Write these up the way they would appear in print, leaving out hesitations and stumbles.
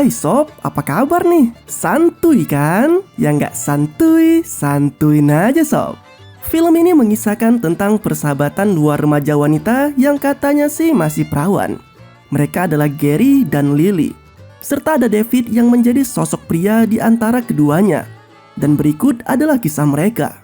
Hai sob, apa kabar nih? Santuy kan? Ya nggak santuy, santuin aja sob. Film ini mengisahkan tentang persahabatan dua remaja wanita yang katanya sih masih perawan. Mereka adalah Gary dan Lily. Serta ada David yang menjadi sosok pria di antara keduanya. Dan berikut adalah kisah mereka.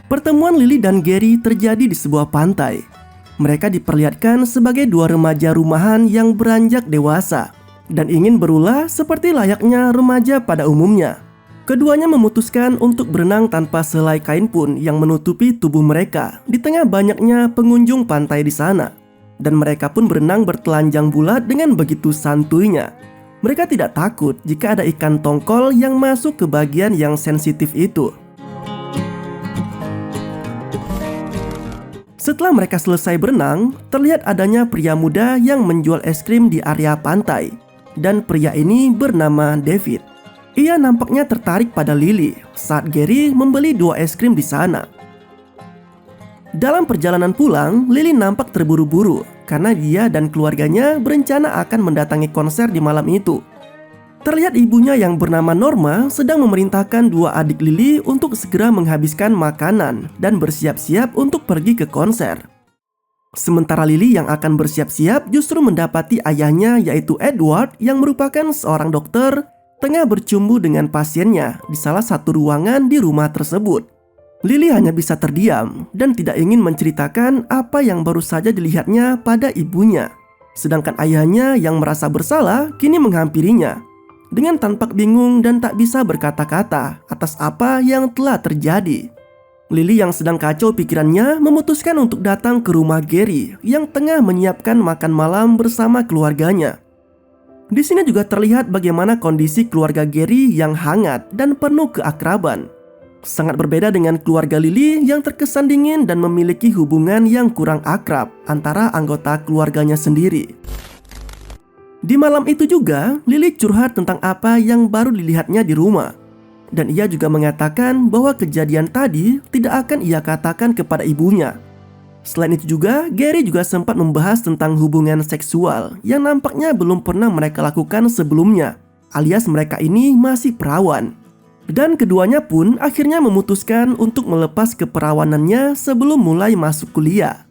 Pertemuan Lily dan Gary terjadi di sebuah pantai. Mereka diperlihatkan sebagai dua remaja rumahan yang beranjak dewasa dan ingin berulah seperti layaknya remaja pada umumnya. Keduanya memutuskan untuk berenang tanpa selai kain pun yang menutupi tubuh mereka di tengah banyaknya pengunjung pantai di sana. Dan mereka pun berenang bertelanjang bulat dengan begitu santuinya. Mereka tidak takut jika ada ikan tongkol yang masuk ke bagian yang sensitif itu. Setelah mereka selesai berenang, terlihat adanya pria muda yang menjual es krim di area pantai. Dan pria ini bernama David. Ia nampaknya tertarik pada Lily saat Gary membeli 2 es krim di sana. Dalam perjalanan pulang, Lily nampak terburu-buru karena dia dan keluarganya berencana akan mendatangi konser di malam itu. Terlihat ibunya yang bernama Norma sedang memerintahkan 2 adik Lily untuk segera menghabiskan makanan dan bersiap-siap untuk pergi ke konser. Sementara Lily yang akan bersiap-siap justru mendapati ayahnya yaitu Edward yang merupakan seorang dokter tengah bercumbu dengan pasiennya di salah satu ruangan di rumah tersebut. Lily hanya bisa terdiam dan tidak ingin menceritakan apa yang baru saja dilihatnya pada ibunya. Sedangkan ayahnya yang merasa bersalah kini menghampirinya dengan tampak bingung dan tak bisa berkata-kata atas apa yang telah terjadi. Lily yang sedang kacau pikirannya memutuskan untuk datang ke rumah Gary yang tengah menyiapkan makan malam bersama keluarganya. Di sini juga terlihat bagaimana kondisi keluarga Gary yang hangat dan penuh keakraban. Sangat berbeda dengan keluarga Lily yang terkesan dingin dan memiliki hubungan yang kurang akrab antara anggota keluarganya sendiri. Di malam itu juga, Lily curhat tentang apa yang baru dilihatnya di rumah. Dan ia juga mengatakan bahwa kejadian tadi tidak akan ia katakan kepada ibunya. Selain itu juga, Gary juga sempat membahas tentang hubungan seksual yang nampaknya belum pernah mereka lakukan sebelumnya, alias mereka ini masih perawan. Dan keduanya pun akhirnya memutuskan untuk melepas keperawanannya sebelum mulai masuk kuliah.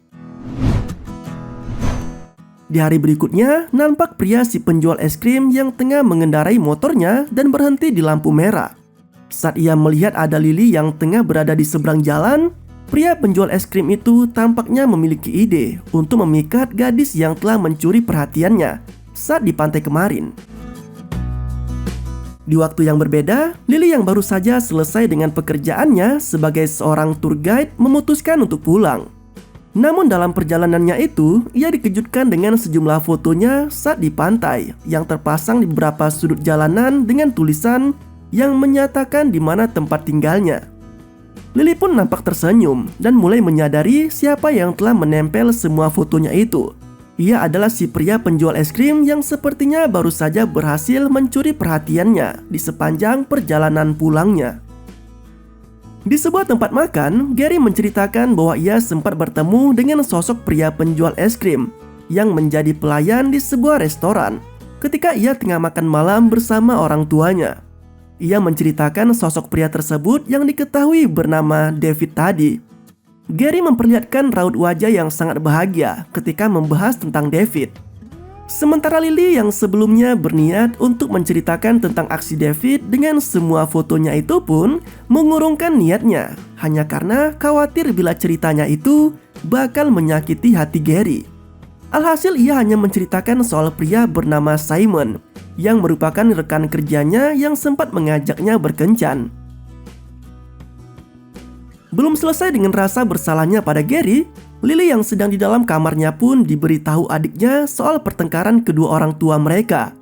Di hari berikutnya, nampak pria si penjual es krim yang tengah mengendarai motornya dan berhenti di lampu merah. Saat ia melihat ada Lily yang tengah berada di seberang jalan, pria penjual es krim itu tampaknya memiliki ide untuk memikat gadis yang telah mencuri perhatiannya saat di pantai kemarin. Di waktu yang berbeda, Lily yang baru saja selesai dengan pekerjaannya sebagai seorang tour guide memutuskan untuk pulang. Namun dalam perjalanannya itu, ia dikejutkan dengan sejumlah fotonya saat di pantai yang terpasang di beberapa sudut jalanan dengan tulisan yang menyatakan di mana tempat tinggalnya. Lily pun nampak tersenyum dan mulai menyadari siapa yang telah menempel semua fotonya itu. Ia adalah si pria penjual es krim yang sepertinya baru saja berhasil mencuri perhatiannya di sepanjang perjalanan pulangnya. Di sebuah tempat makan, Gary menceritakan bahwa ia sempat bertemu dengan sosok pria penjual es krim yang menjadi pelayan di sebuah restoran ketika ia tengah makan malam bersama orang tuanya. Ia menceritakan sosok pria tersebut yang diketahui bernama David tadi. Gary memperlihatkan raut wajah yang sangat bahagia ketika membahas tentang David. Sementara Lily yang sebelumnya berniat untuk menceritakan tentang aksi David dengan semua fotonya itu pun mengurungkan niatnya hanya karena khawatir bila ceritanya itu bakal menyakiti hati Gary. Alhasil ia hanya menceritakan soal pria bernama Simon yang merupakan rekan kerjanya yang sempat mengajaknya berkencan. Belum selesai dengan rasa bersalahnya pada Gary, Lily yang sedang di dalam kamarnya pun diberitahu adiknya soal pertengkaran kedua orang tua mereka.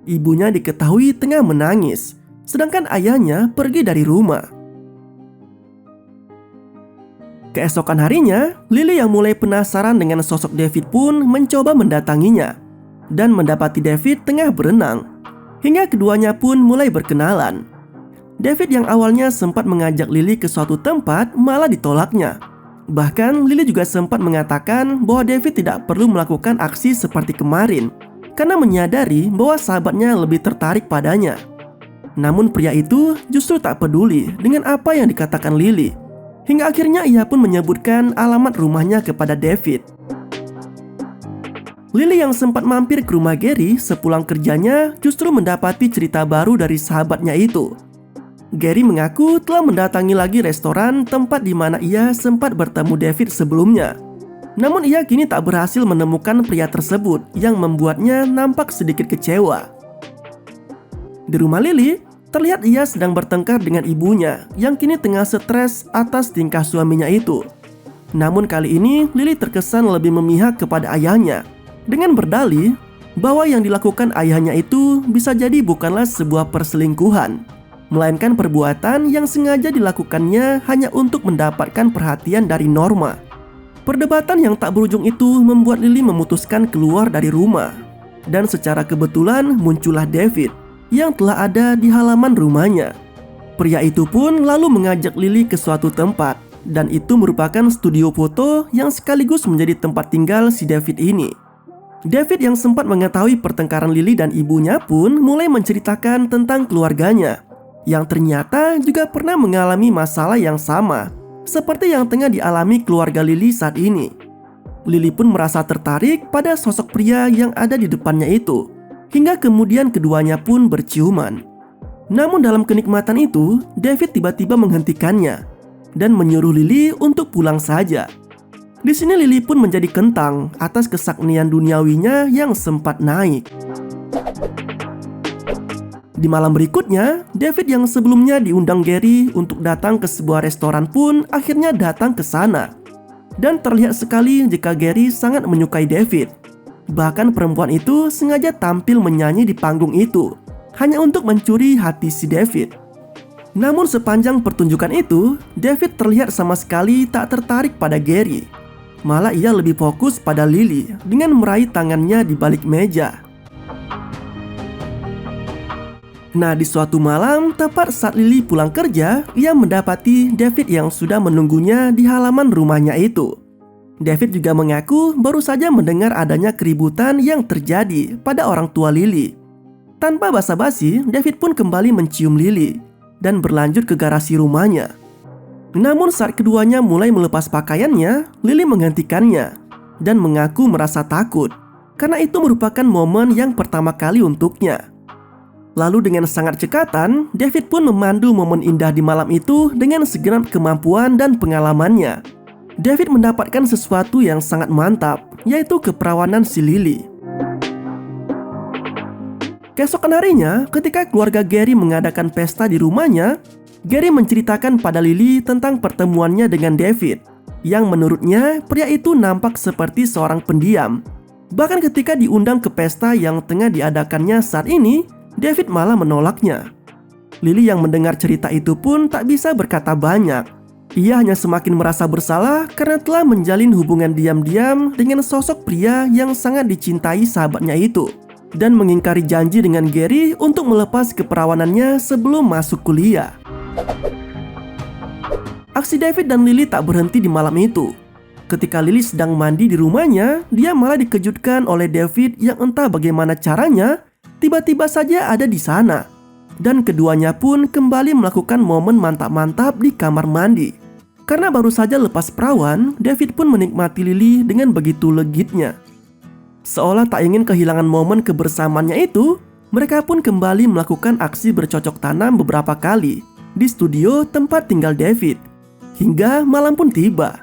Ibunya diketahui tengah menangis, sedangkan ayahnya pergi dari rumah. Keesokan harinya, Lily yang mulai penasaran dengan sosok David pun mencoba mendatanginya dan mendapati David tengah berenang. Hingga keduanya pun mulai berkenalan. David yang awalnya sempat mengajak Lily ke suatu tempat malah ditolaknya. Bahkan Lily juga sempat mengatakan bahwa David tidak perlu melakukan aksi seperti kemarin karena menyadari bahwa sahabatnya lebih tertarik padanya. Namun pria itu justru tak peduli dengan apa yang dikatakan Lily. Hingga akhirnya ia pun menyebutkan alamat rumahnya kepada David. Lily yang sempat mampir ke rumah Gary sepulang kerjanya justru mendapati cerita baru dari sahabatnya itu. Gary mengaku telah mendatangi lagi restoran tempat di mana ia sempat bertemu David sebelumnya. Namun ia kini tak berhasil menemukan pria tersebut yang membuatnya nampak sedikit kecewa. Di rumah Lily, terlihat ia sedang bertengkar dengan ibunya yang kini tengah stres atas tingkah suaminya itu. Namun kali ini Lily terkesan lebih memihak kepada ayahnya dengan berdalih bahwa yang dilakukan ayahnya itu bisa jadi bukanlah sebuah perselingkuhan, melainkan perbuatan yang sengaja dilakukannya hanya untuk mendapatkan perhatian dari Norma. Perdebatan yang tak berujung itu membuat Lily memutuskan keluar dari rumah. Dan secara kebetulan muncullah David yang telah ada di halaman rumahnya. Pria itu pun lalu mengajak Lily ke suatu tempat, dan itu merupakan studio foto yang sekaligus menjadi tempat tinggal si David ini. David yang sempat mengetahui pertengkaran Lily dan ibunya pun mulai menceritakan tentang keluarganya yang ternyata juga pernah mengalami masalah yang sama seperti yang tengah dialami keluarga Lily saat ini. Lily pun merasa tertarik pada sosok pria yang ada di depannya itu, hingga kemudian keduanya pun berciuman. Namun dalam kenikmatan itu, David tiba-tiba menghentikannya dan menyuruh Lily untuk pulang saja. Di sini Lily pun menjadi kentang atas kesaknian duniawinya yang sempat naik. Di malam berikutnya, David yang sebelumnya diundang Gary untuk datang ke sebuah restoran pun akhirnya datang ke sana. Dan terlihat sekali jika Gary sangat menyukai David. Bahkan perempuan itu sengaja tampil menyanyi di panggung itu hanya untuk mencuri hati si David. Namun sepanjang pertunjukan itu, David terlihat sama sekali tak tertarik pada Gary. Malah ia lebih fokus pada Lily dengan meraih tangannya di balik meja. Nah, di suatu malam, tepat saat Lily pulang kerja, ia mendapati David yang sudah menunggunya di halaman rumahnya itu. David juga mengaku baru saja mendengar adanya keributan yang terjadi pada orang tua Lily. Tanpa basa-basi, David pun kembali mencium Lily dan berlanjut ke garasi rumahnya. Namun saat keduanya mulai melepas pakaiannya, Lily menghentikannya dan mengaku merasa takut karena itu merupakan momen yang pertama kali untuknya. Lalu dengan sangat cekatan, David pun memandu momen indah di malam itu dengan segenap kemampuan dan pengalamannya. David mendapatkan sesuatu yang sangat mantap, yaitu keperawanan si Lily. Keesokan harinya, ketika keluarga Gary mengadakan pesta di rumahnya, Gary menceritakan pada Lily tentang pertemuannya dengan David, yang menurutnya pria itu nampak seperti seorang pendiam. Bahkan ketika diundang ke pesta yang tengah diadakannya saat ini, David malah menolaknya. Lily yang mendengar cerita itu pun tak bisa berkata banyak. Ia hanya semakin merasa bersalah karena telah menjalin hubungan diam-diam dengan sosok pria yang sangat dicintai sahabatnya itu, dan mengingkari janji dengan Gary untuk melepas keperawanannya sebelum masuk kuliah. Aksi David dan Lily tak berhenti di malam itu. Ketika Lily sedang mandi di rumahnya, dia malah dikejutkan oleh David yang entah bagaimana caranya tiba-tiba saja ada di sana. Dan keduanya pun kembali melakukan momen mantap-mantap di kamar mandi. Karena baru saja lepas perawan, David pun menikmati Lily dengan begitu legitnya. Seolah tak ingin kehilangan momen kebersamaannya itu, mereka pun kembali melakukan aksi bercocok tanam beberapa kali di studio tempat tinggal David. Hingga malam pun tiba.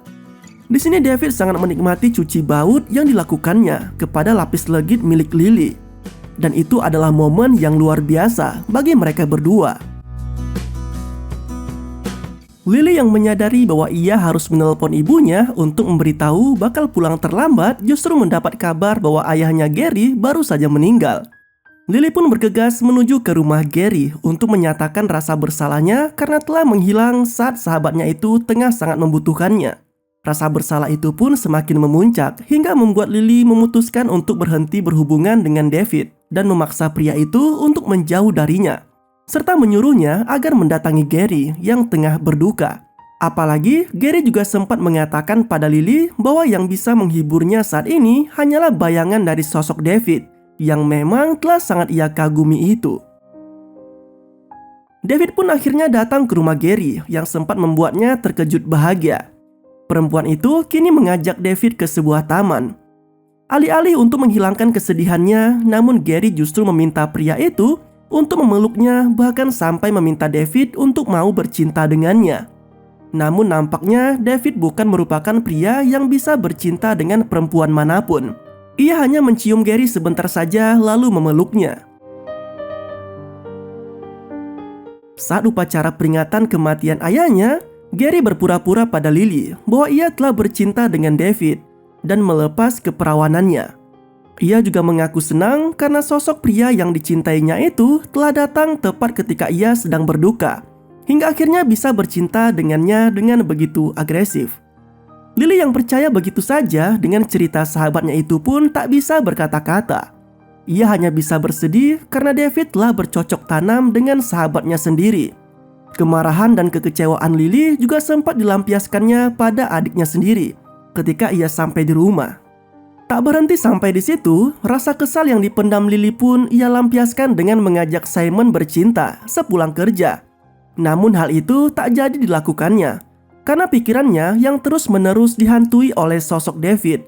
Di sini David sangat menikmati cuci baut yang dilakukannya kepada lapis legit milik Lily. Dan itu adalah momen yang luar biasa bagi mereka berdua. Lily yang menyadari bahwa ia harus menelpon ibunya untuk memberitahu bakal pulang terlambat justru mendapat kabar bahwa ayahnya Gary baru saja meninggal. Lily pun bergegas menuju ke rumah Gary untuk menyatakan rasa bersalahnya karena telah menghilang saat sahabatnya itu tengah sangat membutuhkannya. Rasa bersalah itu pun semakin memuncak hingga membuat Lily memutuskan untuk berhenti berhubungan dengan David dan memaksa pria itu untuk menjauh darinya, serta menyuruhnya agar mendatangi Gary yang tengah berduka. Apalagi Gary juga sempat mengatakan pada Lily bahwa yang bisa menghiburnya saat ini hanyalah bayangan dari sosok David yang memang telah sangat ia kagumi itu. David pun akhirnya datang ke rumah Gary yang sempat membuatnya terkejut bahagia. Perempuan itu kini mengajak David ke sebuah taman. Alih-alih untuk menghilangkan kesedihannya, namun Gary justru meminta pria itu untuk memeluknya, bahkan sampai meminta David untuk mau bercinta dengannya. Namun nampaknya David bukan merupakan pria yang bisa bercinta dengan perempuan manapun. Ia hanya mencium Gary sebentar saja lalu memeluknya. Saat upacara peringatan kematian ayahnya, Gary berpura-pura pada Lily bahwa ia telah bercinta dengan David dan melepas keperawanannya. Ia juga mengaku senang karena sosok pria yang dicintainya itu telah datang tepat ketika ia sedang berduka, hingga akhirnya bisa bercinta dengannya dengan begitu agresif. Lily yang percaya begitu saja dengan cerita sahabatnya itu pun tak bisa berkata-kata. Ia hanya bisa bersedih karena David telah bercocok tanam dengan sahabatnya sendiri. Kemarahan dan kekecewaan Lily juga sempat dilampiaskannya pada adiknya sendiri ketika ia sampai di rumah. Tak berhenti sampai di situ, rasa kesal yang dipendam Lily pun ia lampiaskan dengan mengajak Simon bercinta sepulang kerja. Namun hal itu tak jadi dilakukannya karena pikirannya yang terus-menerus dihantui oleh sosok David.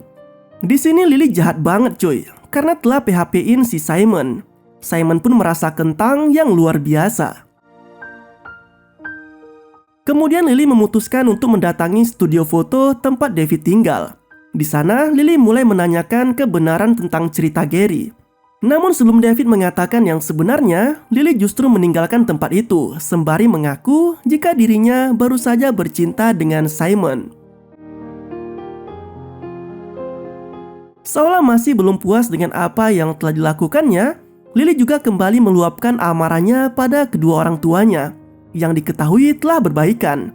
Di sini Lily jahat banget cuy, karena telah PHP-in si Simon. Simon pun merasa kentang yang luar biasa. Kemudian Lily memutuskan untuk mendatangi studio foto tempat David tinggal. Di sana Lily mulai menanyakan kebenaran tentang cerita Gary. Namun sebelum David mengatakan yang sebenarnya, Lily justru meninggalkan tempat itu sembari mengaku jika dirinya baru saja bercinta dengan Simon. Seolah masih belum puas dengan apa yang telah dilakukannya, Lily juga kembali meluapkan amarahnya pada kedua orang tuanya yang diketahui telah berbaikan.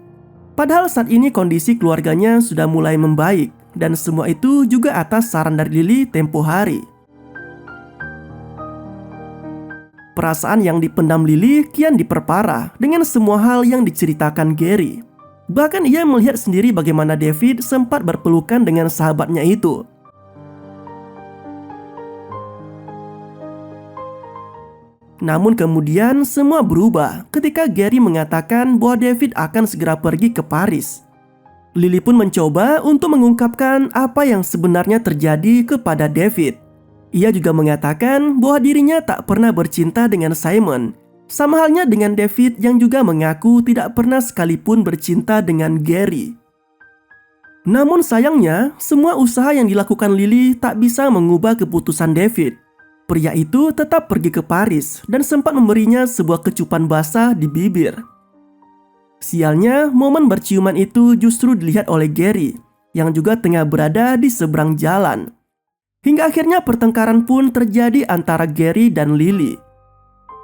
Padahal saat ini kondisi keluarganya sudah mulai membaik, dan semua itu juga atas saran dari Lily tempo hari. Perasaan yang dipendam Lily kian diperparah dengan semua hal yang diceritakan Gary. Bahkan ia melihat sendiri bagaimana David sempat berpelukan dengan sahabatnya itu. Namun kemudian semua berubah ketika Gary mengatakan bahwa David akan segera pergi ke Paris. Lily pun mencoba untuk mengungkapkan apa yang sebenarnya terjadi kepada David. Ia juga mengatakan bahwa dirinya tak pernah bercinta dengan Simon, sama halnya dengan David yang juga mengaku tidak pernah sekalipun bercinta dengan Gary. Namun sayangnya, semua usaha yang dilakukan Lily tak bisa mengubah keputusan David. Pria itu tetap pergi ke Paris dan sempat memberinya sebuah kecupan basah di bibir. Sialnya, momen berciuman itu justru dilihat oleh Gary yang juga tengah berada di seberang jalan. Hingga akhirnya pertengkaran pun terjadi antara Gary dan Lily.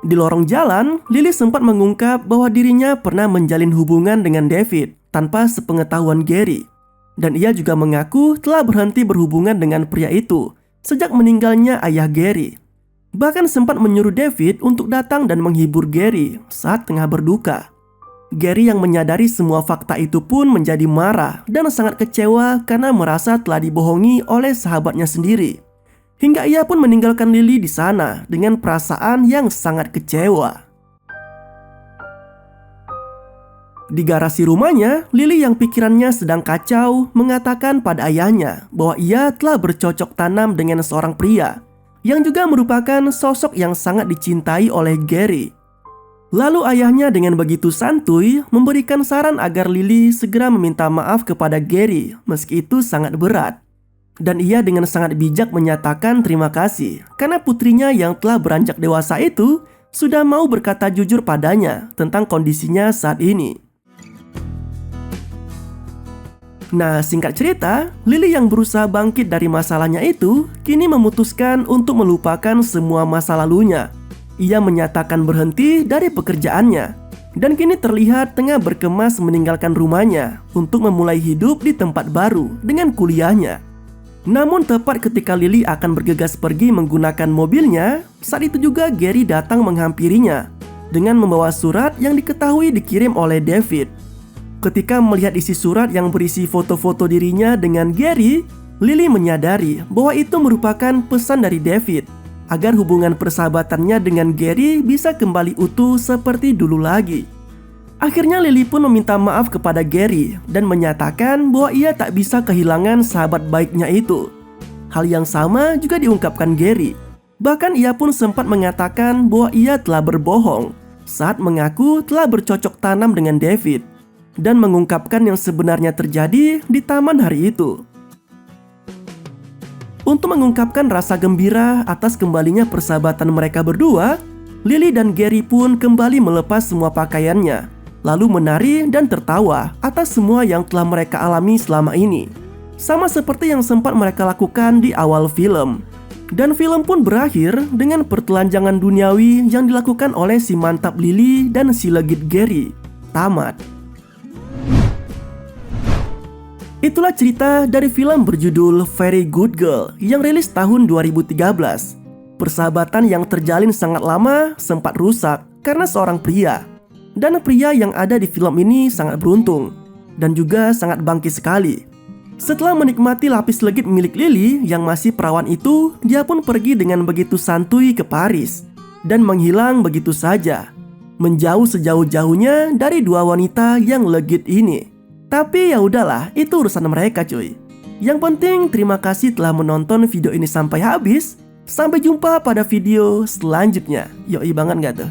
Di lorong jalan, Lily sempat mengungkap bahwa dirinya pernah menjalin hubungan dengan David tanpa sepengetahuan Gary. Dan ia juga mengaku telah berhenti berhubungan dengan pria itu sejak meninggalnya ayah Gary. Bahkan sempat menyuruh David untuk datang dan menghibur Gary saat tengah berduka. Gary yang menyadari semua fakta itu pun menjadi marah dan sangat kecewa karena merasa telah dibohongi oleh sahabatnya sendiri. Hingga ia pun meninggalkan Lily di sana dengan perasaan yang sangat kecewa. Di garasi rumahnya, Lily yang pikirannya sedang kacau mengatakan pada ayahnya bahwa ia telah bercocok tanam dengan seorang pria yang juga merupakan sosok yang sangat dicintai oleh Gary. Lalu ayahnya dengan begitu santuy memberikan saran agar Lily segera meminta maaf kepada Gary meski itu sangat berat. Dan ia dengan sangat bijak menyatakan terima kasih karena putrinya yang telah beranjak dewasa itu sudah mau berkata jujur padanya tentang kondisinya saat ini. Nah, singkat cerita, Lily yang berusaha bangkit dari masalahnya itu kini memutuskan untuk melupakan semua masa lalunya. Ia menyatakan berhenti dari pekerjaannya dan kini terlihat tengah berkemas meninggalkan rumahnya untuk memulai hidup di tempat baru dengan kuliahnya. Namun tepat ketika Lily akan bergegas pergi menggunakan mobilnya, saat itu juga Gary datang menghampirinya dengan membawa surat yang diketahui dikirim oleh David. Ketika melihat isi surat yang berisi foto-foto dirinya dengan Gary, Lily menyadari bahwa itu merupakan pesan dari David agar hubungan persahabatannya dengan Gary bisa kembali utuh seperti dulu lagi. Akhirnya Lily pun meminta maaf kepada Gary dan menyatakan bahwa ia tak bisa kehilangan sahabat baiknya itu. Hal yang sama juga diungkapkan Gary. Bahkan ia pun sempat mengatakan bahwa ia telah berbohong saat mengaku telah bercocok tanam dengan David dan mengungkapkan yang sebenarnya terjadi di taman hari itu. Untuk mengungkapkan rasa gembira atas kembalinya persahabatan mereka berdua, Lily dan Gary pun kembali melepas semua pakaiannya, lalu menari dan tertawa atas semua yang telah mereka alami selama ini. Sama seperti yang sempat mereka lakukan di awal film. Dan film pun berakhir dengan pertelanjangan duniawi yang dilakukan oleh si mantap Lily dan si legit Gary. Tamat. Itulah cerita dari film berjudul Very Good Girl yang rilis tahun 2013. Persahabatan yang terjalin sangat lama sempat rusak karena seorang pria. Dan pria yang ada di film ini sangat beruntung dan juga sangat bangkit sekali. Setelah menikmati lapis legit milik Lily yang masih perawan itu, dia pun pergi dengan begitu santuy ke Paris dan menghilang begitu saja, menjauh sejauh-jauhnya dari dua wanita yang legit ini. Tapi ya udahlah, itu urusan mereka cuy. Yang penting terima kasih telah menonton video ini sampai habis. Sampai jumpa pada video selanjutnya. Yoi banget gak tuh?